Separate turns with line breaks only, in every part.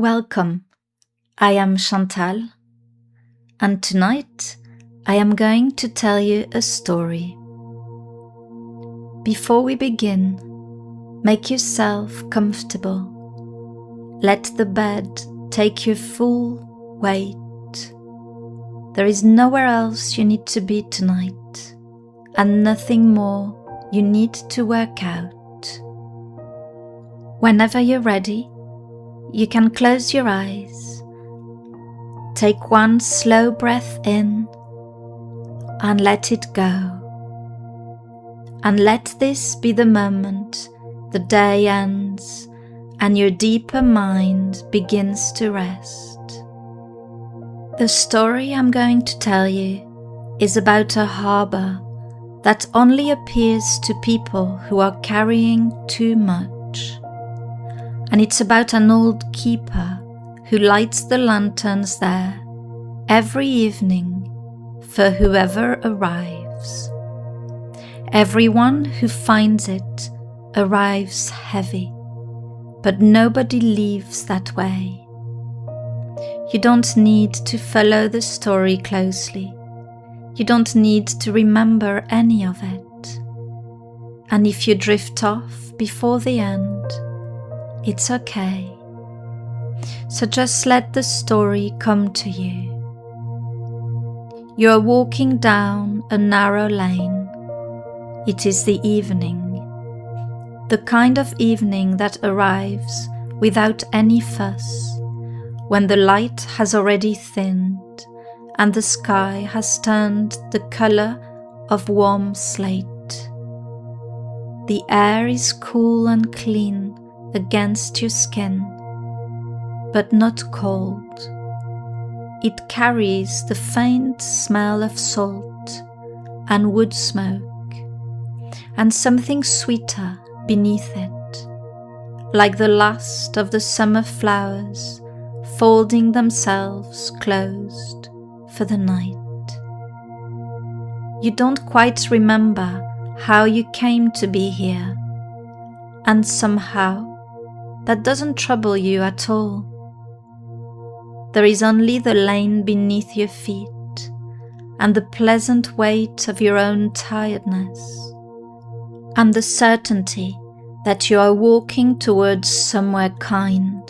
Welcome, I am Chantal, and tonight I am going to tell you a story. Before we begin, make yourself comfortable. Let the bed take your full weight. There is nowhere else you need to be tonight, and nothing more you need to work out. Whenever you're ready, you can close your eyes. Take one slow breath in and let it go. And let this be the moment the day ends and your deeper mind begins to rest. The story I'm going to tell you is about a harbour that only appears to people who are carrying too much. And it's about an old keeper who lights the lanterns there every evening for whoever arrives. Everyone who finds it arrives heavy, but nobody leaves that way. You don't need to follow the story closely. You don't need to remember any of it. And if you drift off before the end, it's okay. So just let the story come to you. You are walking down a narrow lane. It is the evening. The kind of evening that arrives without any fuss, when the light has already thinned and the sky has turned the colour of warm slate. The air is cool and clean against your skin, but not cold. It carries the faint smell of salt and wood smoke, and something sweeter beneath it, like the last of the summer flowers folding themselves closed for the night. You don't quite remember how you came to be here, and somehow that doesn't trouble you at all. There is only the lane beneath your feet and the pleasant weight of your own tiredness, and the certainty that you are walking towards somewhere kind,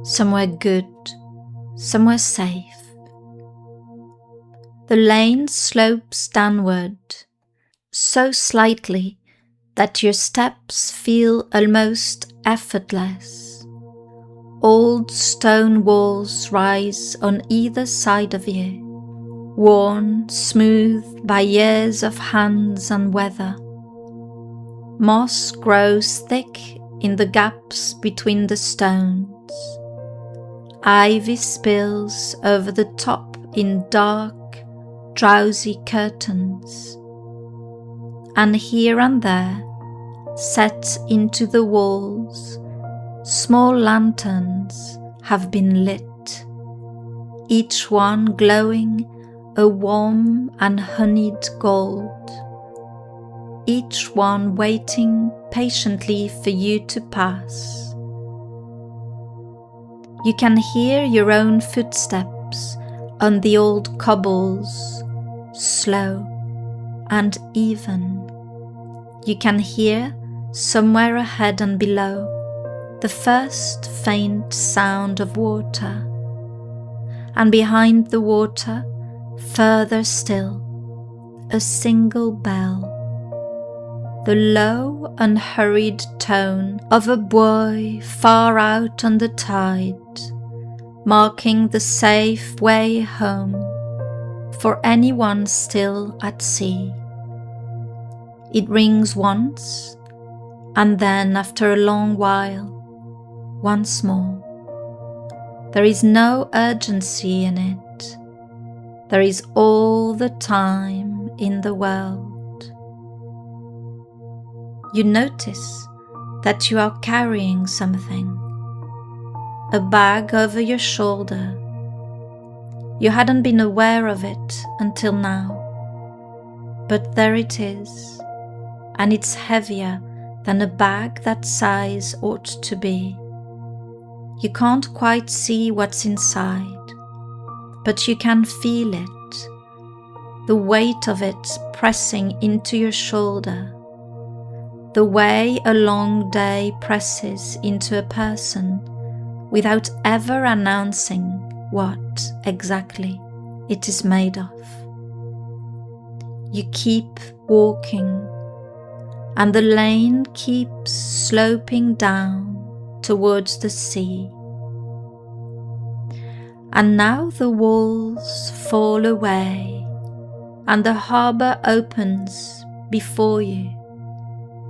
somewhere good, somewhere safe. The lane slopes downward, so slightly that your steps feel almost effortless. Old stone walls rise on either side of you, worn smooth by years of hands and weather. Moss grows thick in the gaps between the stones. Ivy spills over the top in dark, drowsy curtains. And here and there, set into the walls, small lanterns have been lit, each one glowing a warm and honeyed gold, each one waiting patiently for you to pass. You can hear your own footsteps on the old cobbles, slow and even. You can hear, somewhere ahead and below, the first faint sound of water, and behind the water, further still, a single bell, the low, unhurried tone of a buoy far out on the tide, marking the safe way home for anyone still at sea. It rings once, and then after a long while, once more. There is no urgency in it. There is all the time in the world. You notice that you are carrying something, a bag over your shoulder. You hadn't been aware of it until now, but there it is, and it's heavier than a bag that size ought to be. You can't quite see what's inside, but you can feel it, the weight of it pressing into your shoulder, the way a long day presses into a person without ever announcing what exactly it is made of. You keep walking, and the lane keeps sloping down towards the sea. And now the walls fall away, and the harbour opens before you.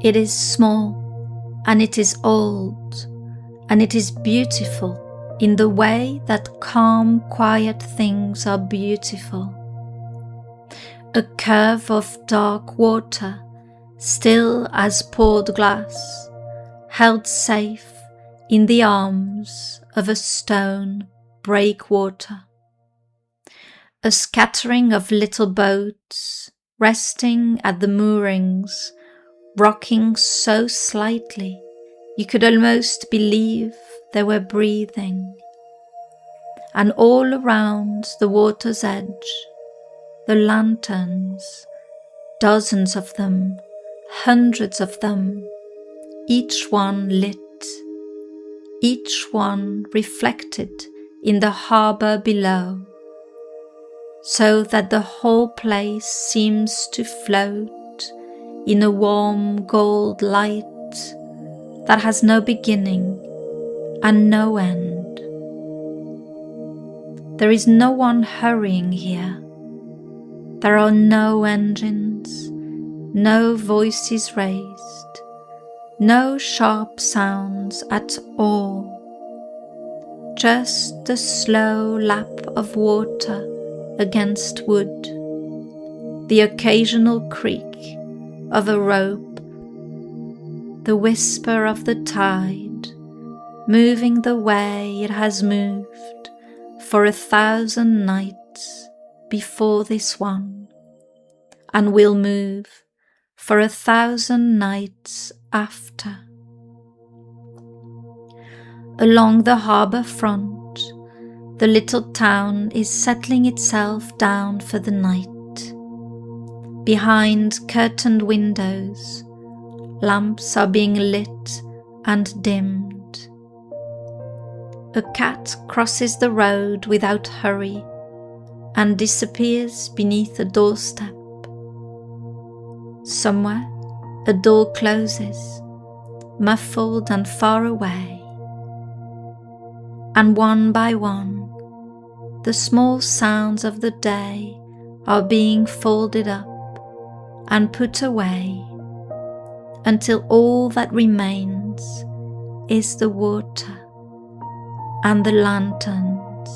It is small, and it is old, and it is beautiful in the way that calm, quiet things are beautiful. A curve of dark water, still as poured glass, held safe in the arms of a stone breakwater. A scattering of little boats resting at the moorings, rocking so slightly you could almost believe they were breathing. And all around the water's edge, the lanterns, dozens of them, hundreds of them, each one lit, each one reflected in the harbour below, so that the whole place seems to float in a warm gold light that has no beginning and no end. There is no one hurrying here. There are no engines, no voices raised, no sharp sounds at all. Just the slow lap of water against wood, the occasional creak of a rope, the whisper of the tide moving the way it has moved for 1,000 nights before this one, and will move for 1,000 nights after. Along the harbour front, the little town is settling itself down for the night. Behind curtained windows, lamps are being lit and dimmed. A cat crosses the road without hurry and disappears beneath a doorstep. Somewhere, a door closes, muffled and far away. And one by one, the small sounds of the day are being folded up and put away until all that remains is the water and the lanterns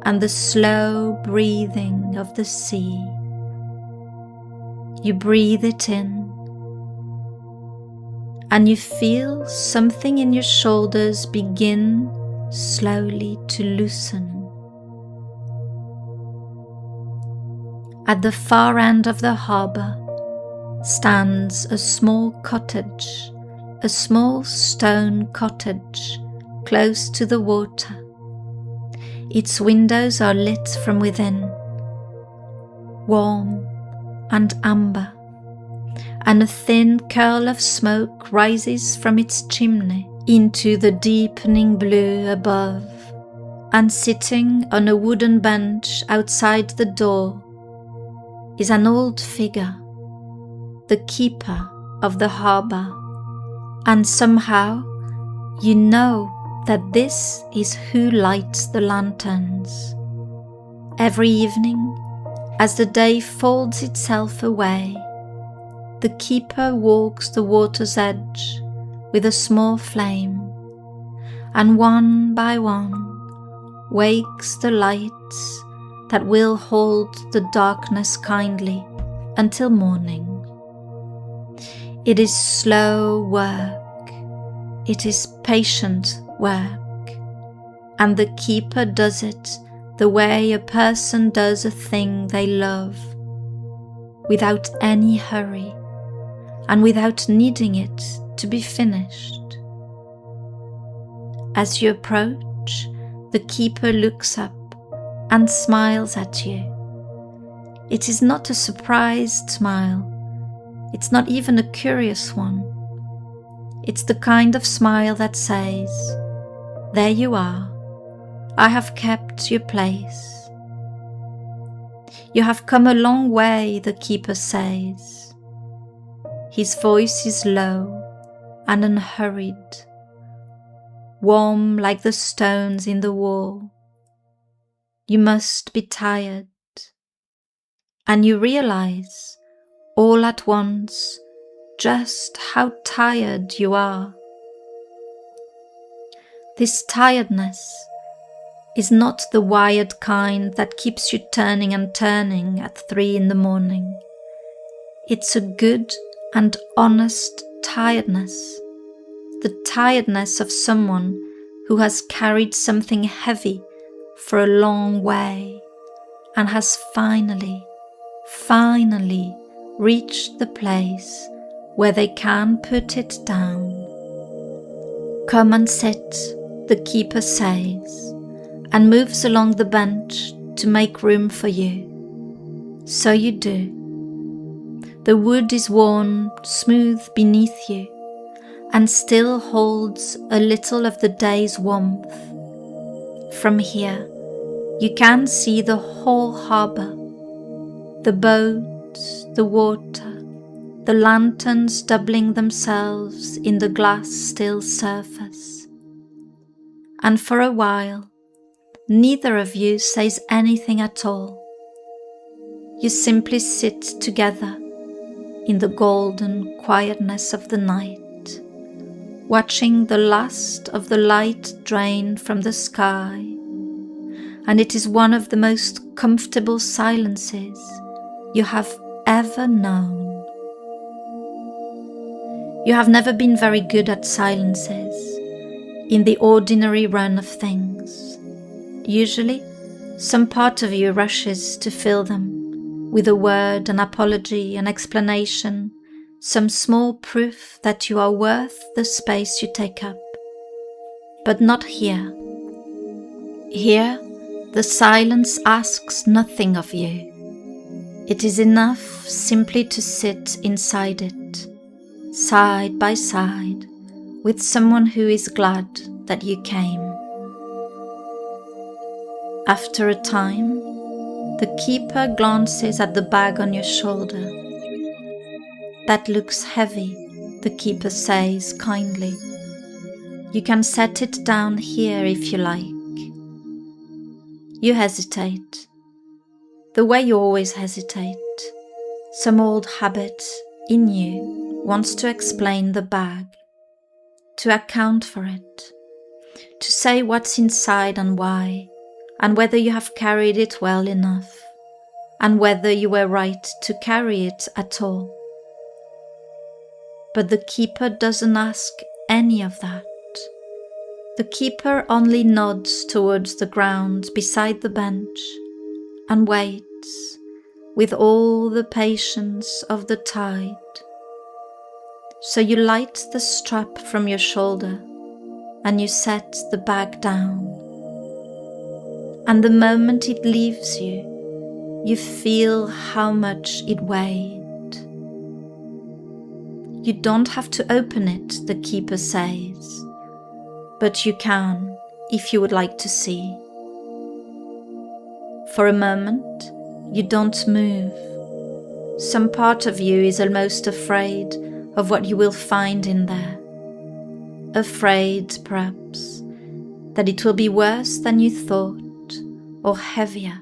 and the slow breathing of the sea. You breathe it in, and you feel something in your shoulders begin slowly to loosen. At the far end of the harbour stands a small cottage, a small stone cottage close to the water. Its windows are lit from within, warm and amber, and a thin curl of smoke rises from its chimney into the deepening blue above, and sitting on a wooden bench outside the door is an old figure, the keeper of the harbour, and somehow you know that this is who lights the lanterns. Every evening, as the day folds itself away, the keeper walks the water's edge with a small flame, and one by one wakes the lights that will hold the darkness kindly until morning. It is slow work, it is patient work, and the keeper does it the way a person does a thing they love, without any hurry and without needing it to be finished. As you approach, the keeper looks up and smiles at you. It is not a surprised smile. It's not even a curious one. It's the kind of smile that says, "There you are. I have kept your place." "You have come a long way," the keeper says. His voice is low and unhurried, warm like the stones in the wall. You must be tired. And you realize all at once just how tired you are. This tiredness is not the wired kind that keeps you turning and turning at 3 a.m. It's a good and honest tiredness, the tiredness of someone who has carried something heavy for a long way and has finally reached the place where they can put it down. "Come and sit," the keeper says, and moves along the bench to make room for you. So you do. The wood is worn smooth beneath you and still holds a little of the day's warmth. From here, you can see the whole harbour, the boats, the water, the lanterns doubling themselves in the glass still surface. And for a while, neither of you says anything at all. You simply sit together in the golden quietness of the night, watching the last of the light drain from the sky. And it is one of the most comfortable silences you have ever known. You have never been very good at silences in the ordinary run of things. Usually, some part of you rushes to fill them with a word, an apology, an explanation, some small proof that you are worth the space you take up. But not here. Here, the silence asks nothing of you. It is enough simply to sit inside it, side by side, with someone who is glad that you came. After a time, the keeper glances at the bag on your shoulder. "That looks heavy," the keeper says kindly. "You can set it down here if you like." You hesitate, the way you always hesitate. Some old habit in you wants to explain the bag, to account for it, to say what's inside and why, and whether you have carried it well enough, and whether you were right to carry it at all. But the keeper doesn't ask any of that. The keeper only nods towards the ground beside the bench and waits with all the patience of the tide. So you light the strap from your shoulder and you set the bag down. And the moment it leaves you, you feel how much it weighed. You don't have to open it, the keeper says, but you can if you would like to see. For a moment, you don't move. Some part of you is almost afraid of what you will find in there. Afraid, perhaps, that it will be worse than you thought, or heavier,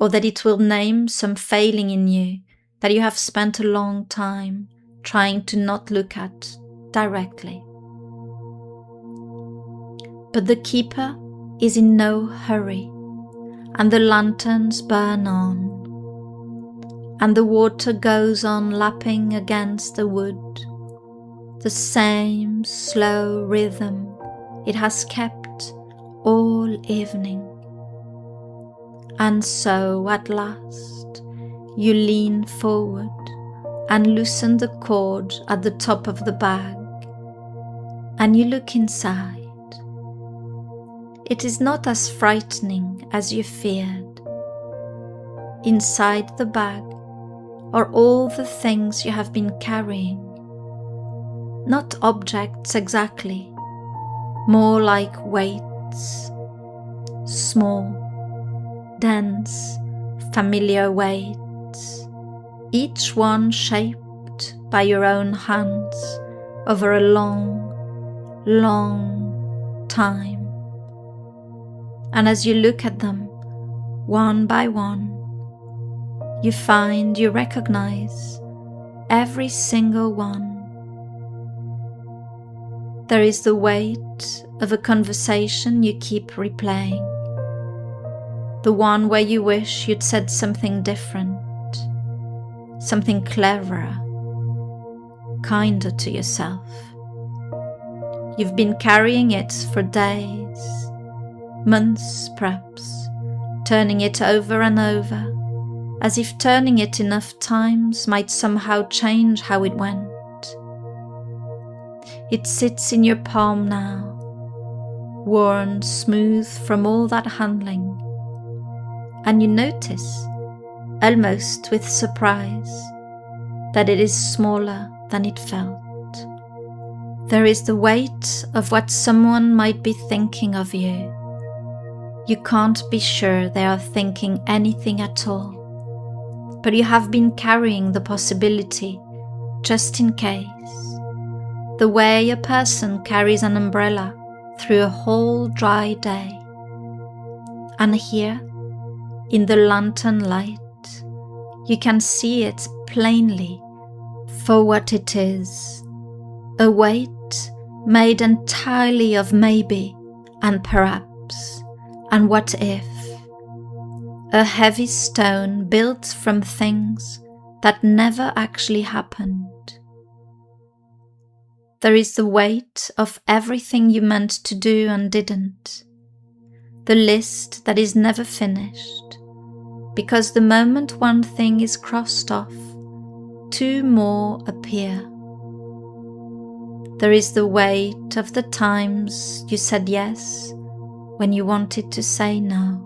or that it will name some failing in you that you have spent a long time trying to not look at directly. But the keeper is in no hurry, and the lanterns burn on, and the water goes on lapping against the wood, the same slow rhythm it has kept all evening. And so at last you lean forward and loosen the cord at the top of the bag, and you look inside, it is not as frightening as you feared. Inside the bag are all the things you have been carrying. Not objects exactly, more like weights, small, dense, familiar weights, each one shaped by your own hands over a long, long time. And as you look at them, one by one, you find you recognize every single one. There is the weight of a conversation you keep replaying, the one where you wish you'd said something different, something cleverer, kinder to yourself. You've been carrying it for days, months perhaps, turning it over and over, as if turning it enough times might somehow change how it went. It sits in your palm now, worn smooth from all that handling, and you notice, almost with surprise, that it is smaller than it felt. There is the weight of what someone might be thinking of you. You can't be sure they are thinking anything at all, but you have been carrying the possibility just in case. The way a person carries an umbrella through a whole dry day. And here, in the lantern light, you can see it plainly for what it is, a weight made entirely of maybe and perhaps and what if, a heavy stone built from things that never actually happened. There is the weight of everything you meant to do and didn't, the list that is never finished, because the moment one thing is crossed off, two more appear. There is the weight of the times you said yes when you wanted to say no,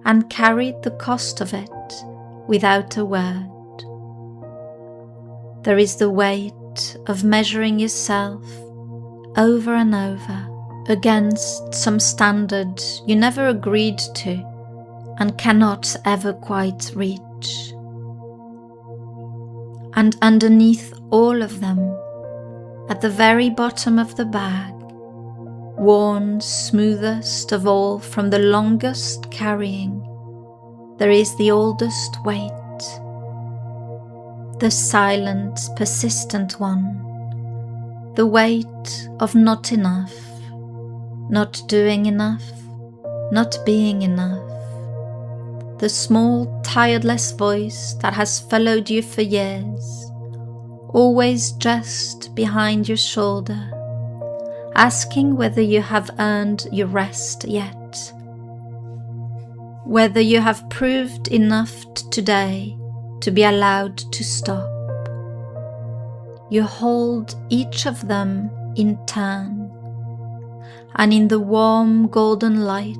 and carried the cost of it without a word. There is the weight of measuring yourself over and over against some standard you never agreed to and cannot ever quite reach. And underneath all of them, at the very bottom of the bag, worn smoothest of all from the longest carrying, there is the oldest weight, the silent, persistent one, the weight of not enough, not doing enough, not being enough, the small, tireless voice that has followed you for years, always just behind your shoulder, asking whether you have earned your rest yet, whether you have proved enough today to be allowed to stop. You hold each of them in turn, and in the warm golden light,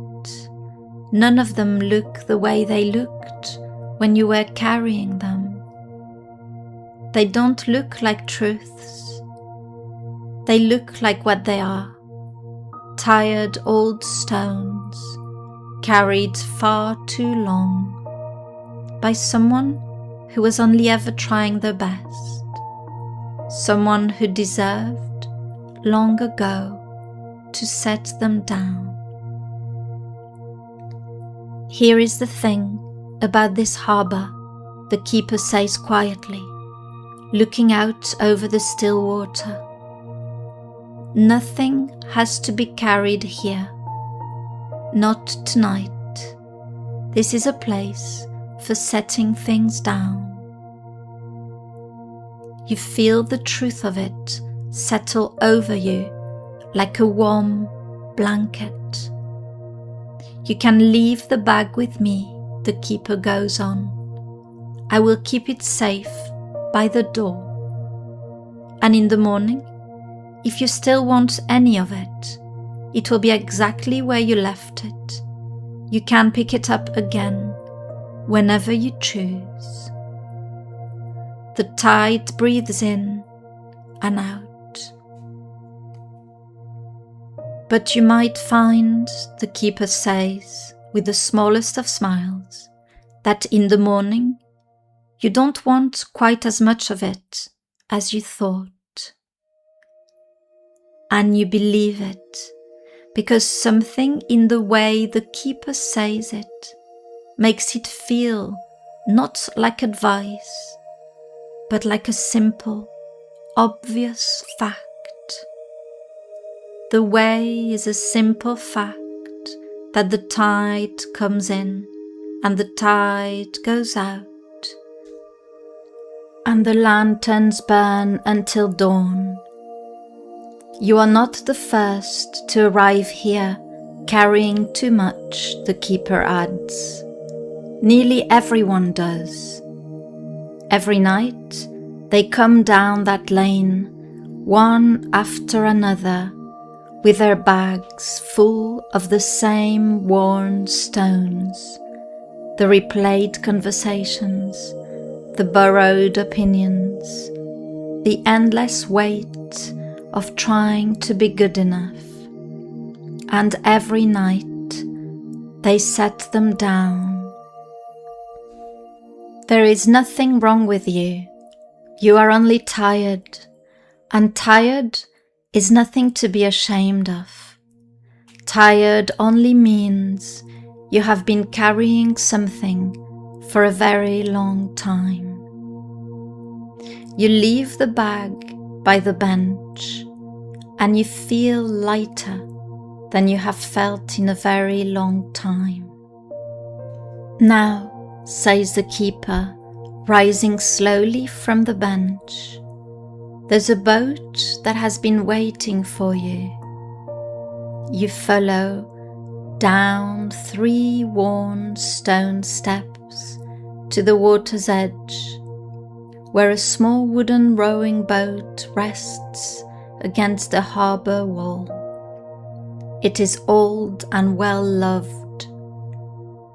none of them look the way they looked when you were carrying them. They don't look like truths. They look like what they are, tired old stones, carried far too long by someone who was only ever trying their best, someone who deserved, long ago, to set them down. Here is the thing about this harbour, the keeper says quietly, looking out over the still water. Nothing has to be carried here. Not tonight. This is a place for setting things down. You feel the truth of it settle over you like a warm blanket. You can leave the bag with me, the keeper goes on. I will keep it safe by the door. And in the morning, if you still want any of it, it will be exactly where you left it. You can pick it up again whenever you choose. The tide breathes in and out. But you might find, the keeper says with the smallest of smiles, that in the morning you don't want quite as much of it as you thought. And you believe it, because something in the way the keeper says it makes it feel not like advice, but like a simple, obvious fact. The way is a simple fact that the tide comes in and the tide goes out, and the lanterns burn until dawn. You are not the first to arrive here carrying too much, the keeper adds. Nearly everyone does. Every night they come down that lane, one after another, with their bags full of the same worn stones, the replayed conversations, the borrowed opinions, the endless weight of trying to be good enough. And every night they set them down. There is nothing wrong with you. You are only tired, and tired is nothing to be ashamed of. Tired only means you have been carrying something for a very long time. You leave the bag by the bench and you feel lighter than you have felt in a very long time. Now, says the keeper, rising slowly from the bench, there's a boat that has been waiting for you. You follow down 3 worn stone steps to the water's edge, where a small wooden rowing boat rests against the harbour wall. It is old and well loved,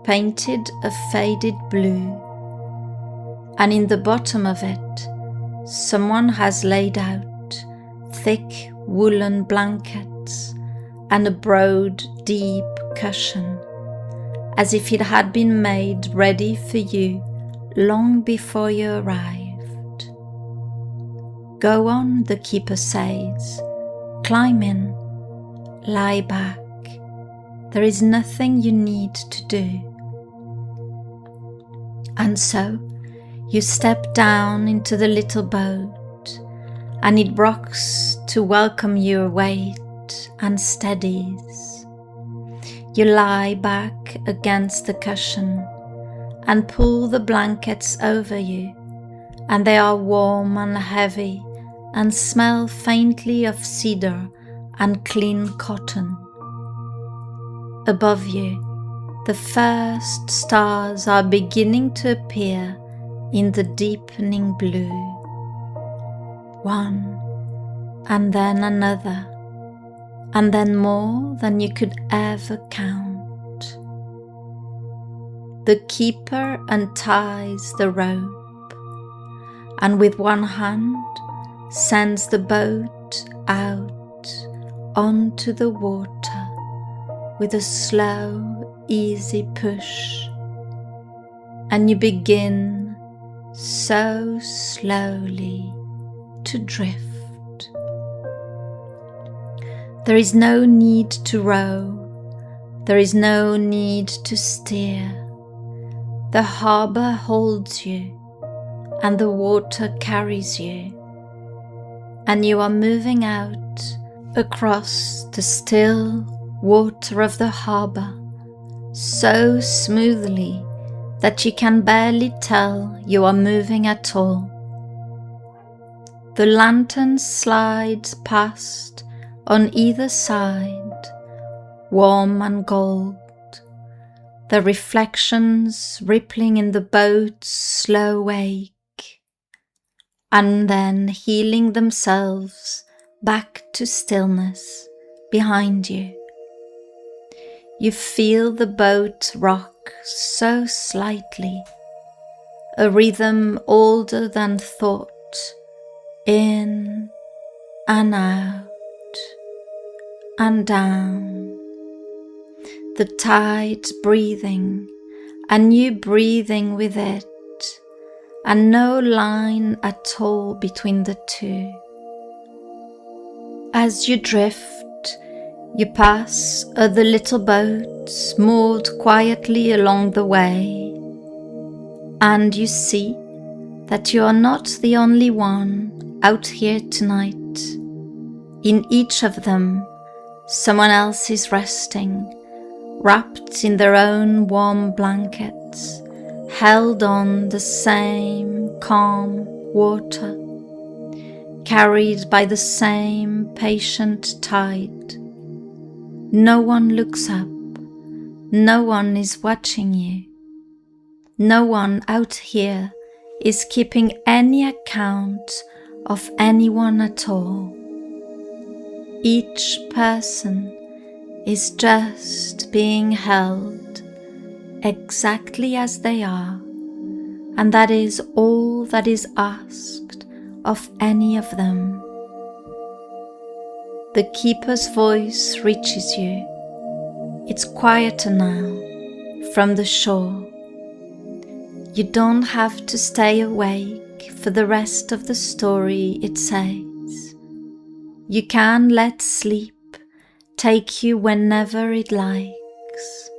painted a faded blue, and in the bottom of it someone has laid out thick woolen blankets and a broad, deep cushion, as if it had been made ready for you long before you arrived. Go on, the keeper says, climb in, lie back. There is nothing you need to do. And so you step down into the little boat, and it rocks to welcome your weight and steadies. You lie back against the cushion and pull the blankets over you, and they are warm and heavy and smell faintly of cedar and clean cotton. Above you, the first stars are beginning to appear in the deepening blue. One, and then another, and then more than you could ever count. The keeper unties the rope, and with one hand sends the boat out onto the water with a slow, easy push, and you begin so slowly to drift. There is no need to row, there is no need to steer. The harbour holds you, and the water carries you, and you are moving out across the still water of the harbour so smoothly that you can barely tell you are moving at all. The lantern slides past on either side, warm and gold, the reflections rippling in the boat's slow wake, and then heeling themselves back to stillness behind you, You feel the boat rock so slightly, a rhythm older than thought, in and out and down. The tide breathing and you breathing with it, and no line at all between the two. As you drift, you pass other little boats moored quietly along the way, and you see that you are not the only one out here tonight. In each of them, someone else is resting, wrapped in their own warm blankets, held on the same calm water, carried by the same patient tide. No one looks up, no one is watching you. No one out here is keeping any account of anyone at all. Each person is just being held exactly as they are, and that is all that is asked of any of them. The keeper's voice reaches you. It's quieter now from the shore. You don't have to stay awake for the rest of the story, it says. You can let sleep take you whenever it likes.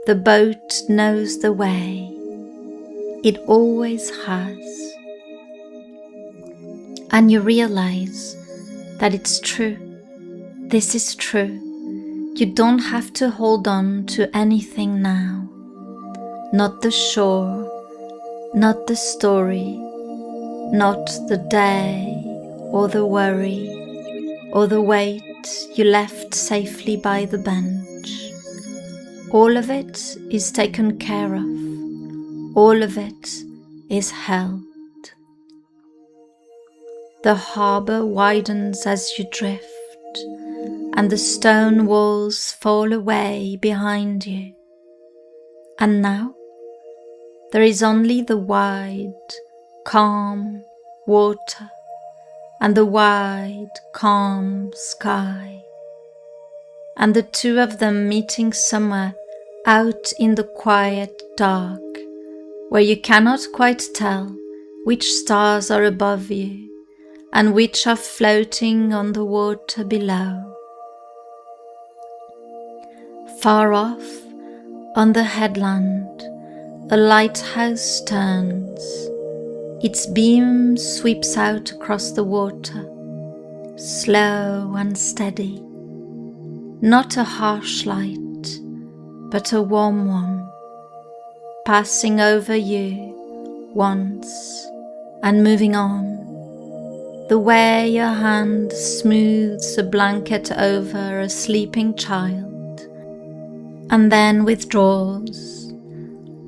The boat knows the way. It always has. And you realize that it's true. This is true. You don't have to hold on to anything now. Not the shore, not the story, not the day or the worry or the weight you left safely by the bench. All of it is taken care of. All of it is held. The harbour widens as you drift, and the stone walls fall away behind you. And now there is only the wide, calm water and the wide, calm sky, and the two of them meeting somewhere out in the quiet dark, where you cannot quite tell which stars are above you and which are floating on the water below. Far off, on the headland, a lighthouse turns. Its beam sweeps out across the water, slow and steady. Not a harsh light, but a warm one, passing over you once and moving on, the way your hand smooths a blanket over a sleeping child, and then withdraws.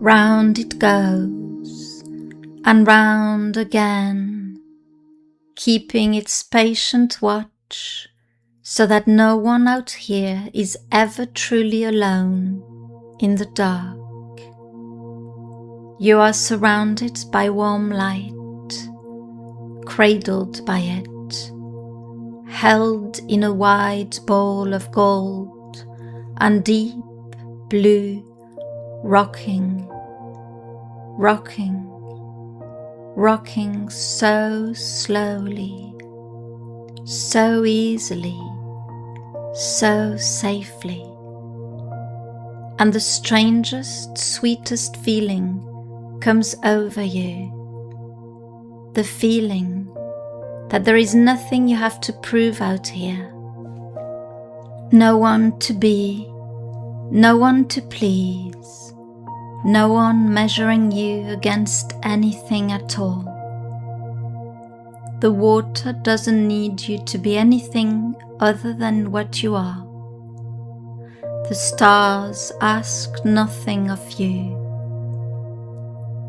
Round it goes, and round again, keeping its patient watch, so that no one out here is ever truly alone in the dark. You are surrounded by warm light, cradled by it, held in a wide bowl of gold and deep blue, rocking, rocking so slowly, so easily, so safely. And the strangest, sweetest feeling comes over you. The feeling that there is nothing you have to prove out here. No one to be, no one to please, no one measuring you against anything at all. The water doesn't need you to be anything other than what you are. The stars ask nothing of you.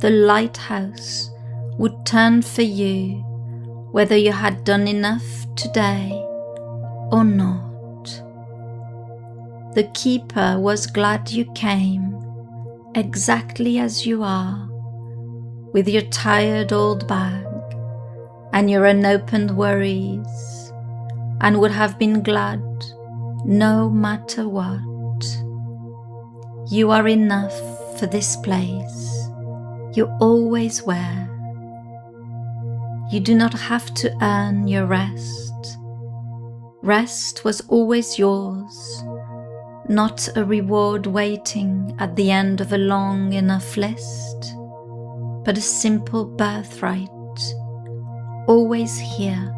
The lighthouse would turn for you whether you had done enough today or not. The keeper was glad you came, exactly as you are, with your tired old bag and your unopened worries, and would have been glad no matter what. You are enough for this place. You always were. You do not have to earn your rest. Rest was always yours, not a reward waiting at the end of a long enough list, but a simple birthright, always here,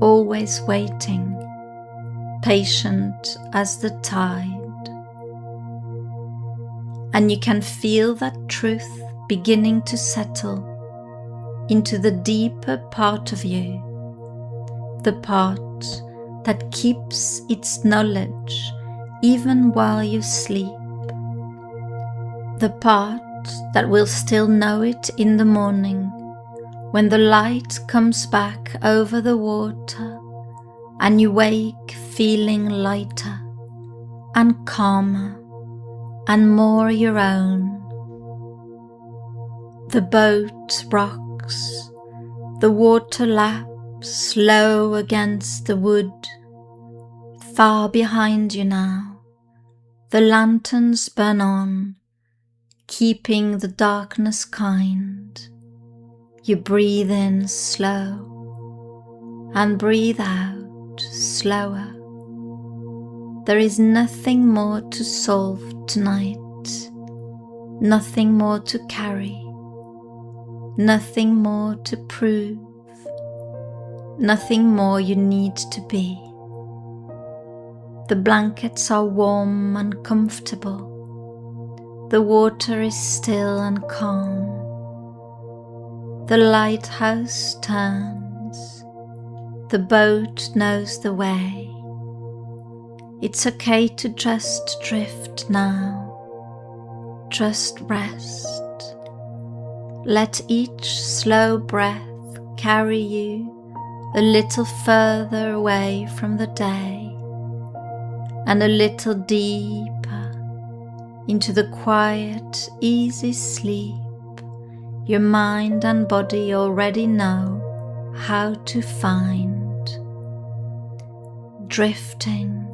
always waiting, patient as the tide. And you can feel that truth beginning to settle into the deeper part of you, the part that keeps its knowledge even while you sleep, the part that will still know it in the morning when the light comes back over the water and you wake feeling lighter and calmer and more your own. The boat rocks, the water laps slow against the wood. Far behind you now, the lanterns burn on, keeping the darkness kind. You breathe in slow and breathe out slower. There is nothing more to solve tonight, nothing more to carry, nothing more to prove, nothing more you need to be. The blankets are warm and comfortable. The water is still and calm. The lighthouse turns. The boat knows the way. It's okay to just drift now. Just rest. Let each slow breath carry you a little further away from the day and a little deeper into the quiet, easy sleep your mind and body already know how to find. Drifting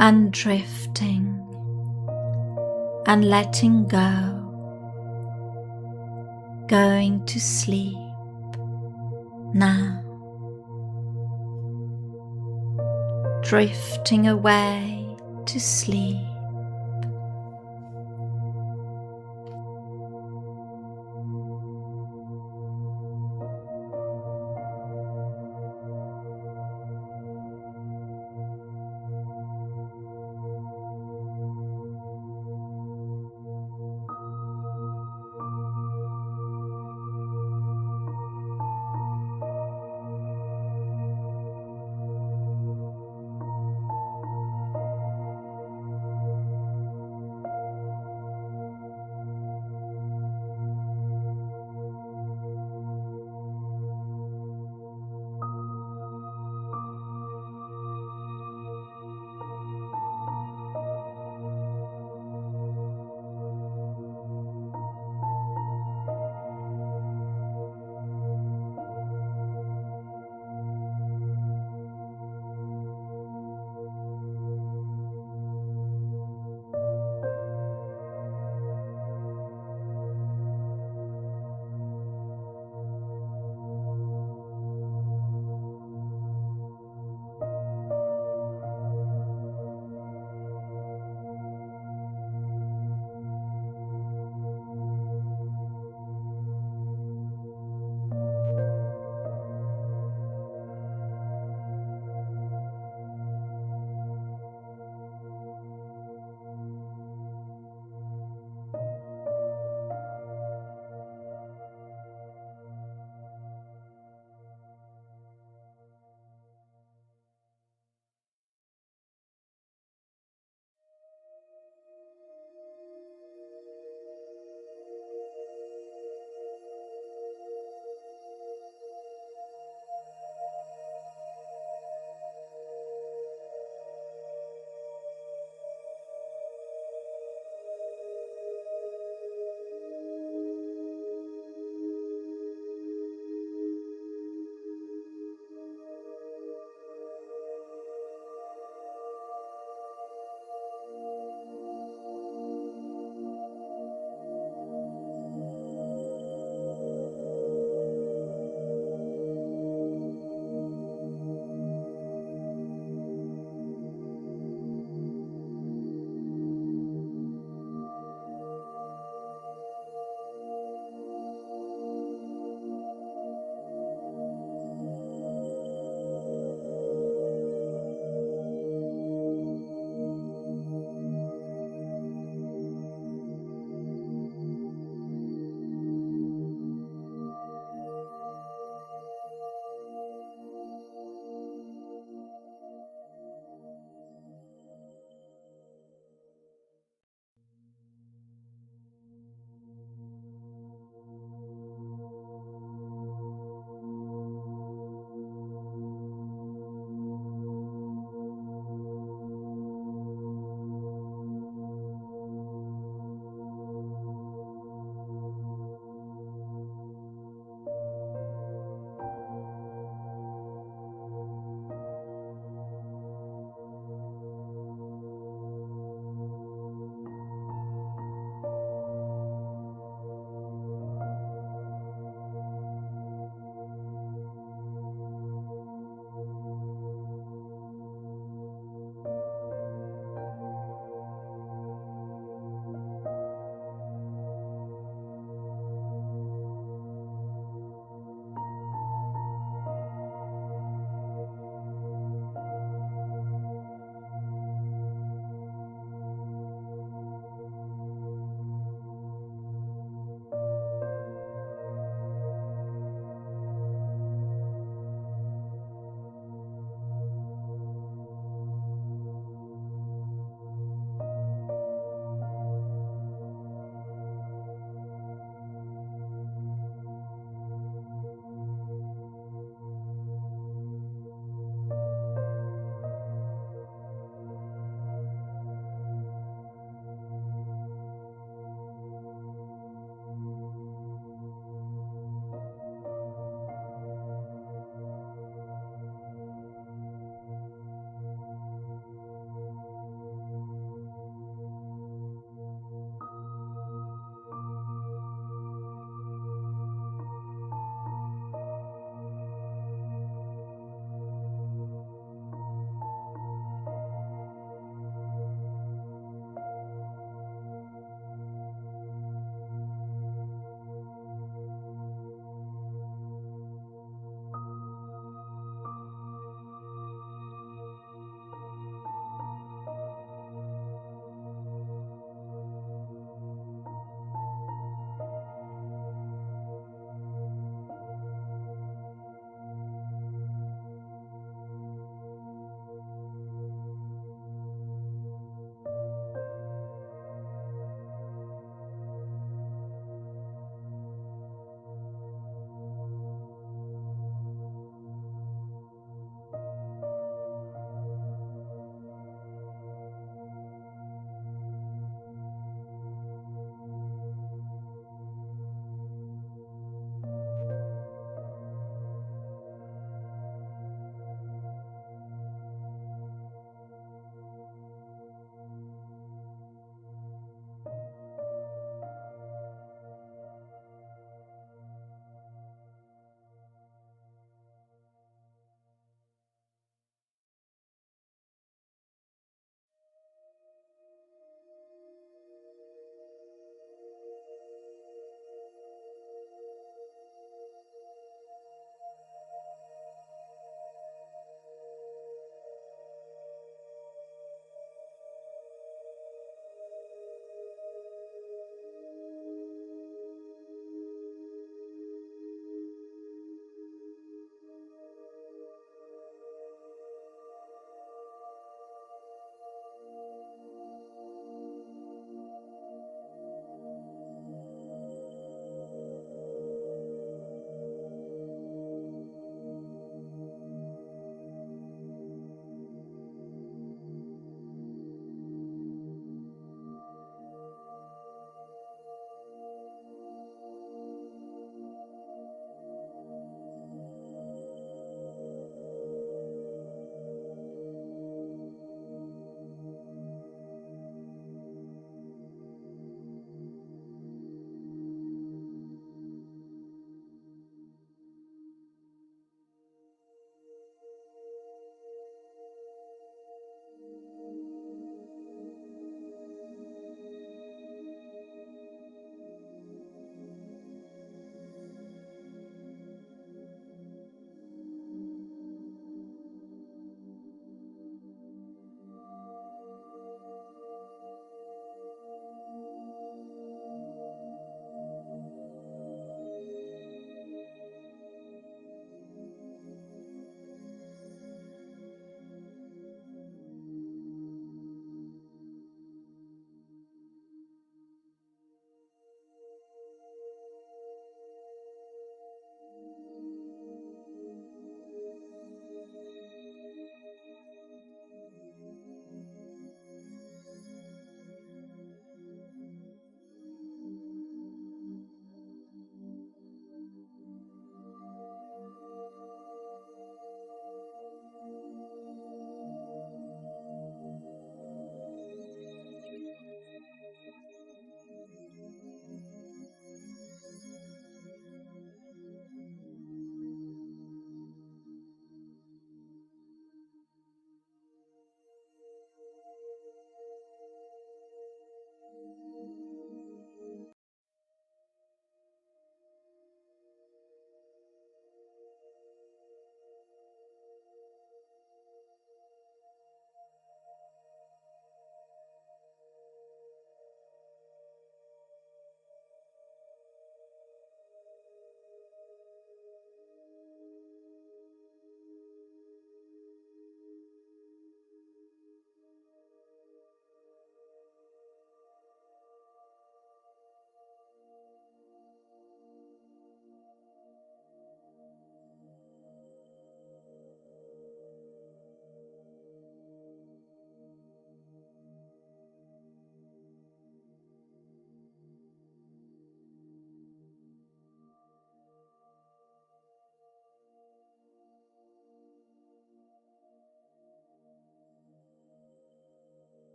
and drifting and letting go, going to sleep now. Drifting away to sleep.